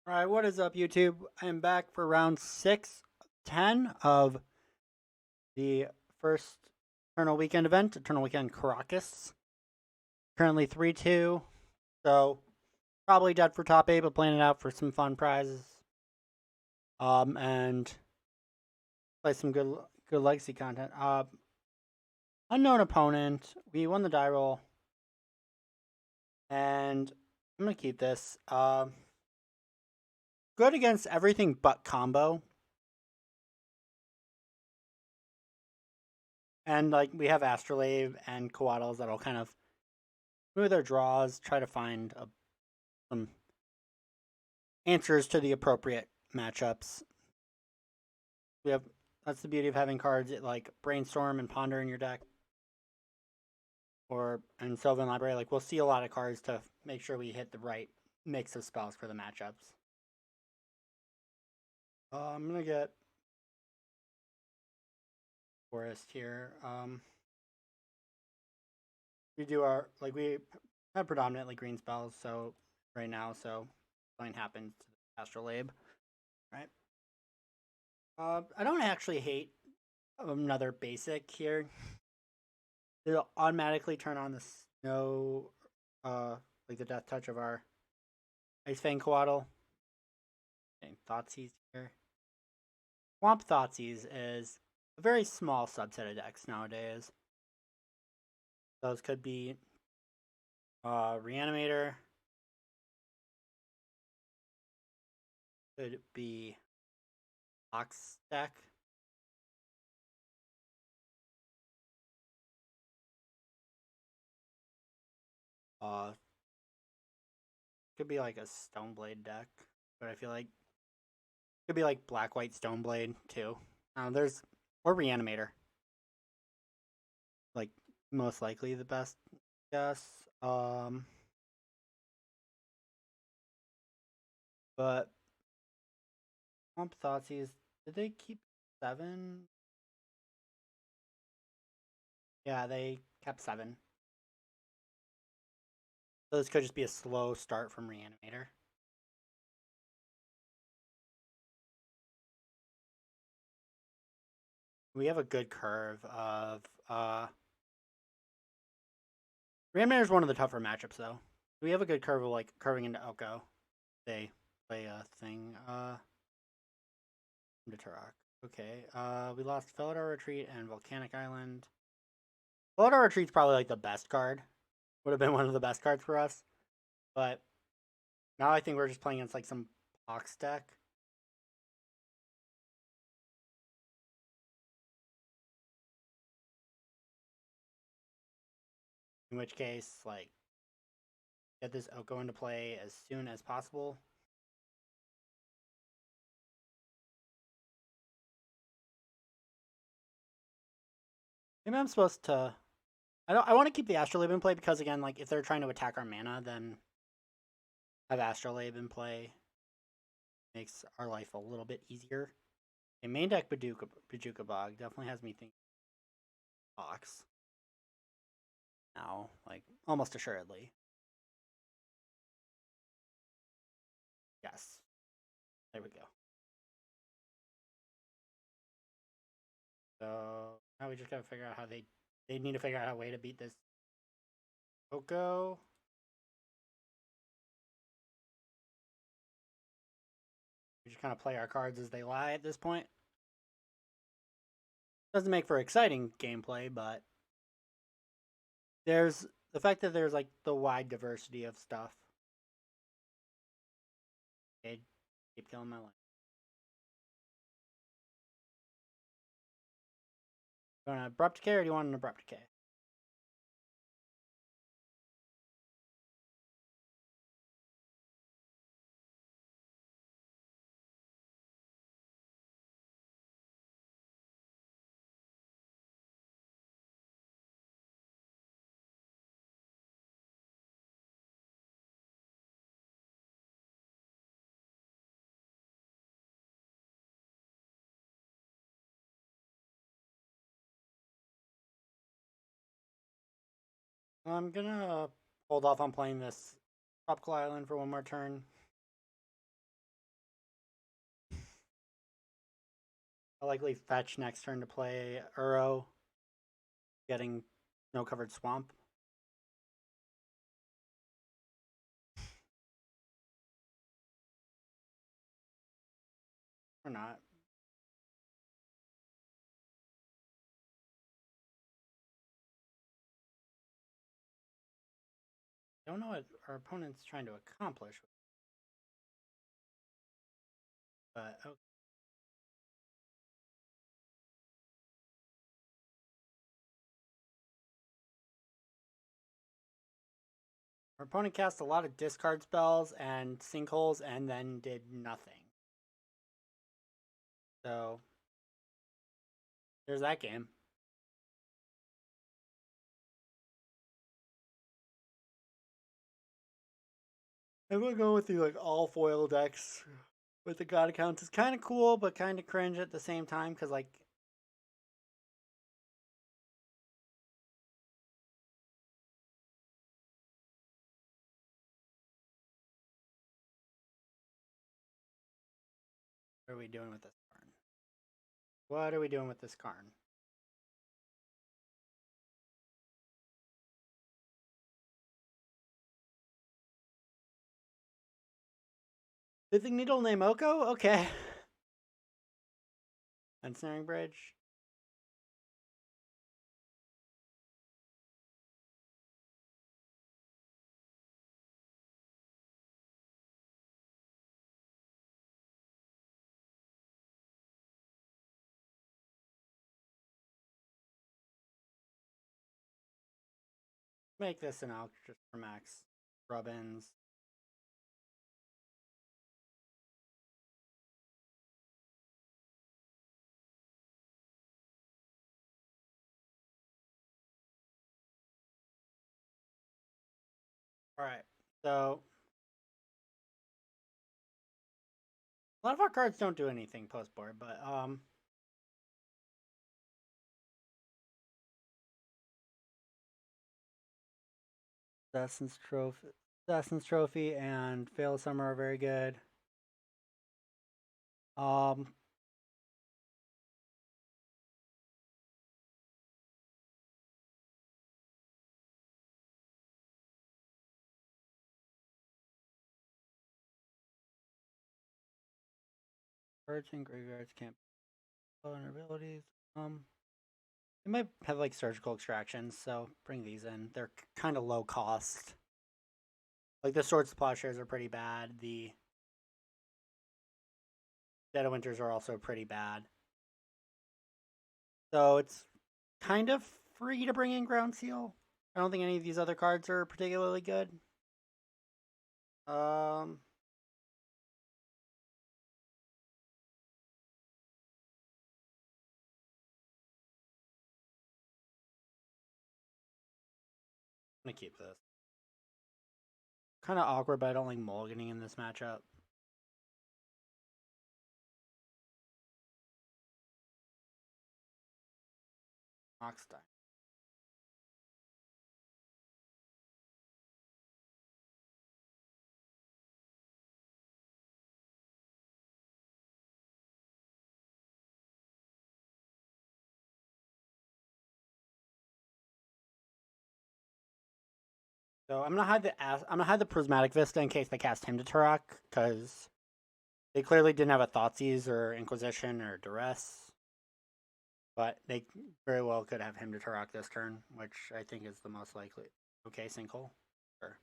Alright, what is up, YouTube? I am back for round 6-10 of the first Eternal Weekend event, Eternal Weekend Karakas. Currently 3-2, so probably dead for top 8, but playing it out for some fun prizes. And play some good legacy content. Unknown opponent. We won the die roll. And I'm going to keep this. Good against everything but combo. And like we have Astrolabe and Coatls that'll kind of move their draws, try to find some answers to the appropriate matchups. We have That's the beauty of having cards like Brainstorm and Ponder in your deck, or and Sylvan Library. Like we'll see a lot of cards to make sure we hit the right mix of spells for the matchups. I'm gonna get Forest here. We do our we have predominantly green spells, so right now, so something happens to the Astrolabe, right? I don't actually hate another basic here. It'll automatically turn on the snow, like the death touch of our Ice Fang Coatl. Okay, Thoughtseize here. Swamp Thoughtseize is a very small subset of decks nowadays. Those could be Reanimator. Could be Ox deck. Could be like a Stoneblade deck, but I feel like could be like Black White Stoneblade too. There's or Reanimator, like most likely the best guess. But Swamp Thoughtseize, did they keep 7? Yeah, they kept 7. So this could just be a slow start from Reanimator. We have a good curve of Reanimator is one of the tougher matchups though. We have a good curve of like curving into Oko. They play a thing. Into Turok. Okay. We lost Felidar Retreat and Volcanic Island. Felidar Retreat's probably like the best card. Would have been one of the best cards for us. But now I think we're just playing against like some box deck. In which case, like, get this Oko into play as soon as possible. Maybe I'm supposed to. I want to keep the Astrolabe in play because again, like if they're trying to attack our mana, then have Astrolabe in play makes our life a little bit easier. A main deck Bajuka Bog definitely has me thinking box. Now, like almost assuredly. Yes. There we go. So now we just gotta figure out how they need to figure out a way to beat this Oko. We just kind of play our cards as they lie at this point. Doesn't make for exciting gameplay, but there's the fact that there's like the wide diversity of stuff. Okay, keep killing my life. You want an abrupt decay or do you want an abrupt decay? I'm gonna hold off on playing this Tropical Island for one more turn. I'll likely fetch next turn to play Uro, getting snow-covered swamp. Or not. I don't know what our opponent's trying to accomplish. But okay. Our opponent cast a lot of discard spells and sinkholes and then did nothing. So there's that game. I'm gonna go with the like all foil decks with the god accounts. It's kind of cool, but kind of cringe at the same time because like what are we doing with this Karn? What are we doing with this Karn? Sithing Needle Namoko? Okay. Ensnaring Bridge. Make this an Alk just for max. Rubbins. Alright, so a lot of our cards don't do anything post board, but Assassin's Trophy and Fail Summer are very good. Um Cards and graveyards can't vulnerabilities. They might have like surgical extractions, so bring these in. They're kind of low cost. Like the Sword Splashers are pretty bad. The Dead of Winters are also pretty bad. So it's kind of free to bring in Ground Seal. I don't think any of these other cards are particularly good. I'm gonna keep this. Kind of awkward, but I don't like mulliganing in this matchup. Moxstein. So I'm gonna hide the Prismatic Vista in case they cast him to Turok, because they clearly didn't have a Thoughtseize or Inquisition or Duress. But they very well could have him to Turok this turn, which I think is the most likely. Okay, sinkhole. Sure.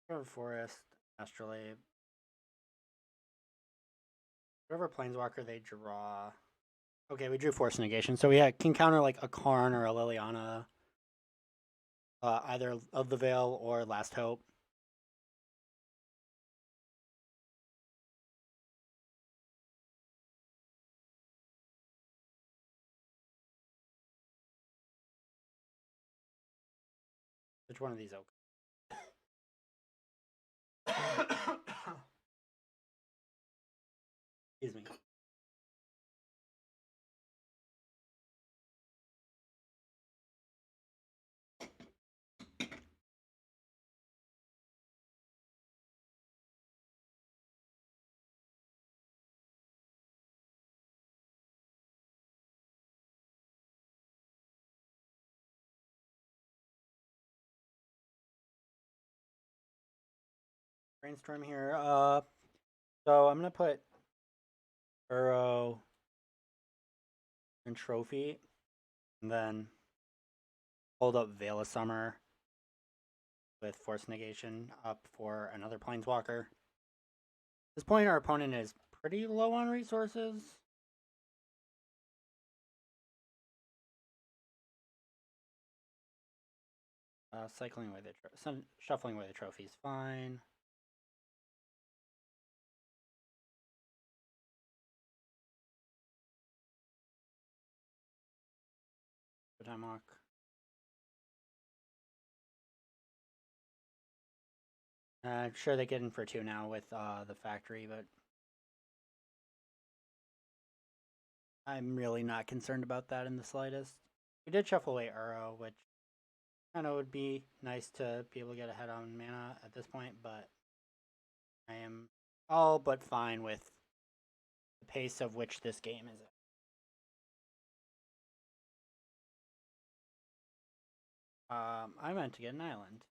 River Forest, Astrolabe. Whatever Planeswalker they draw. Okay, we drew Force Negation, so we can counter like a Karn or a Liliana, either of the Veil or Last Hope. Which one of these oak? Excuse me. brainstorm here. So I'm gonna put Uro and Trophy, and then hold up Veil of Summer with Force Negation up for another Planeswalker. At this point, our opponent is pretty low on resources. Cycling away shuffling away the trophy is fine. Time walk. Sure, they get in for 2 now with the factory, but I'm really not concerned about that in the slightest. We did shuffle away Uro, which kind of would be nice to be able to get ahead on mana at this point, but I am all but fine with the pace of which this game is at. I meant to get an island.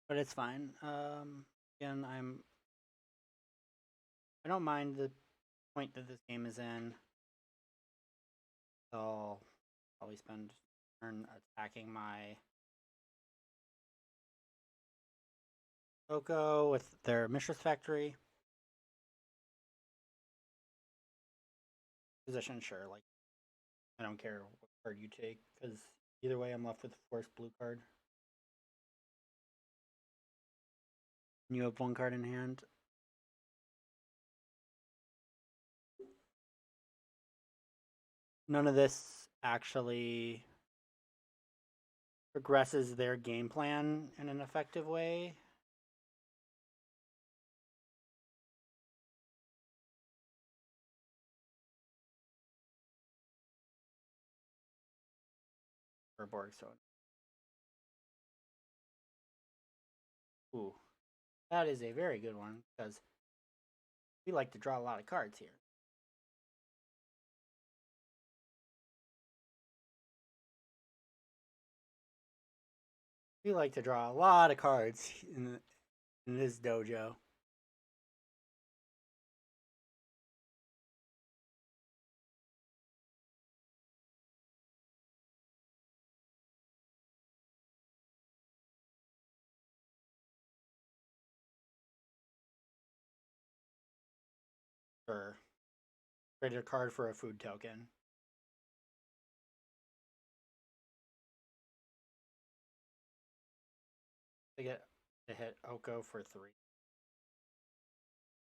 But it's fine. Again, I don't mind the point that this game is in. So I'll probably spend turn attacking my Oko with their Mistress Factory. Position, sure. Like, I don't care what card you take, because either way, I'm left with the forced blue card. You have 1 card in hand. None of this actually progresses their game plan in an effective way. For Borg, so. Ooh. That is a very good one, because we like to draw a lot of cards here. We like to draw a lot of cards in this dojo. Sure. Trade a card for a food token. They get to hit Oko for 3.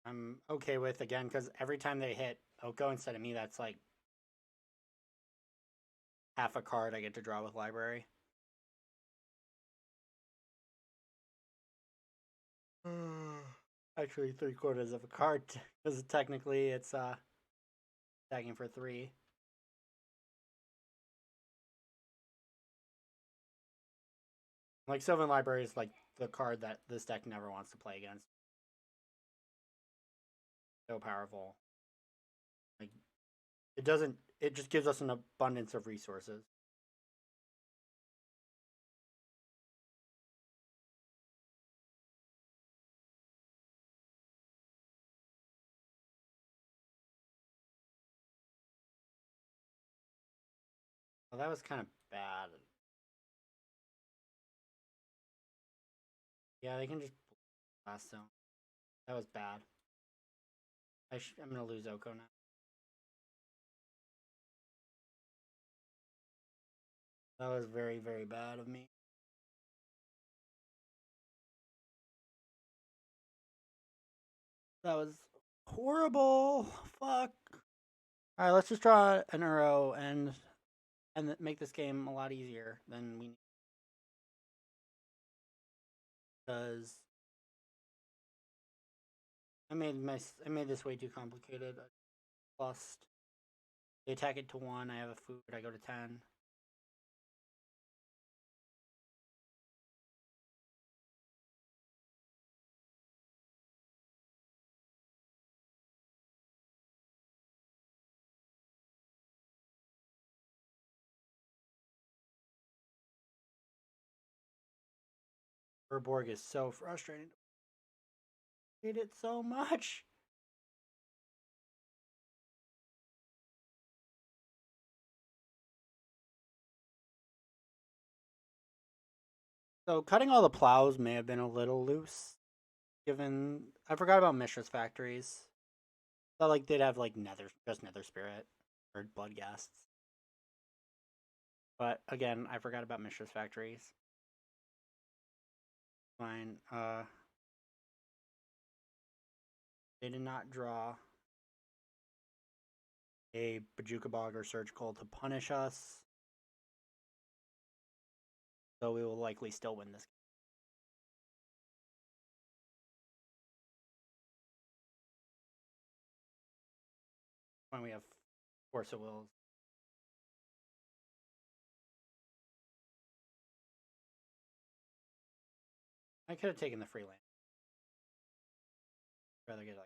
I'm okay with, again, because every time they hit Oko instead of me, that's like half a card I get to draw with library. Actually, 3/4 of a card, because technically it's attacking for 3. Like, Sylvan Library is like the card that this deck never wants to play against. So powerful. Like, it just gives us an abundance of resources. Well, that was kind of bad. Yeah, they can just blast zone. That was bad. I'm gonna lose Oko now. That was very, very bad of me. That was horrible. Fuck. All right, let's just draw an Uro and make this game a lot easier than we need. Because I made this way too complicated. Plus, they attack it to 1. I have a food. I go to 10. Urborg is so frustrating. I hate it so much. So cutting all the plows may have been a little loose, given I forgot about Mishra's factories. But like they'd have like nether spirit or blood ghasts. But again, I forgot about Mishra's factories. Fine. They did not draw a Bajuka Bog or Surge Cold to punish us. So we will likely still win this. When we have Force of Wills. I could have taken the free land. Rather get like.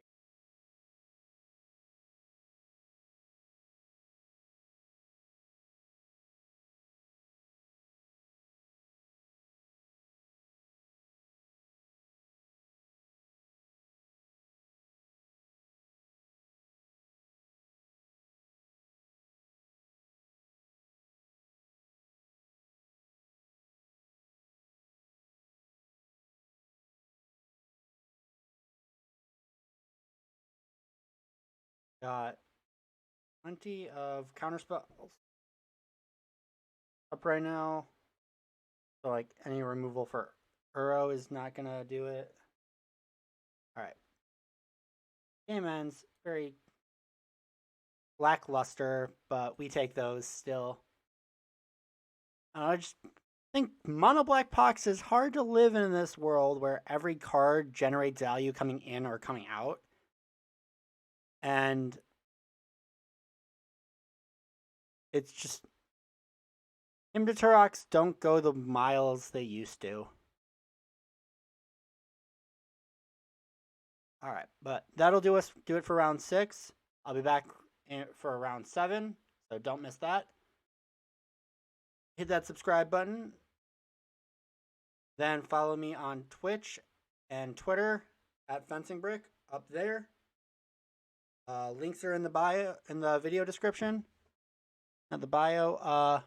Got plenty of counter spells up right now. So like any removal for Uro is not gonna do it. Alright. Game ends. Very lackluster, but we take those still. I just think mono black pox is hard to live in this world where every card generates value coming in or coming out. And it's just Imdaturoks don't go the miles they used to. All right, but that'll do it for round 6. I'll be back for round 7, so don't miss that. Hit that subscribe button. Then follow me on Twitch and Twitter at Fencing Brick up there. Links are in the bio, in the video description, at the bio.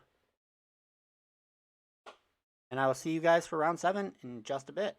And I will see you guys for round 7 in just a bit.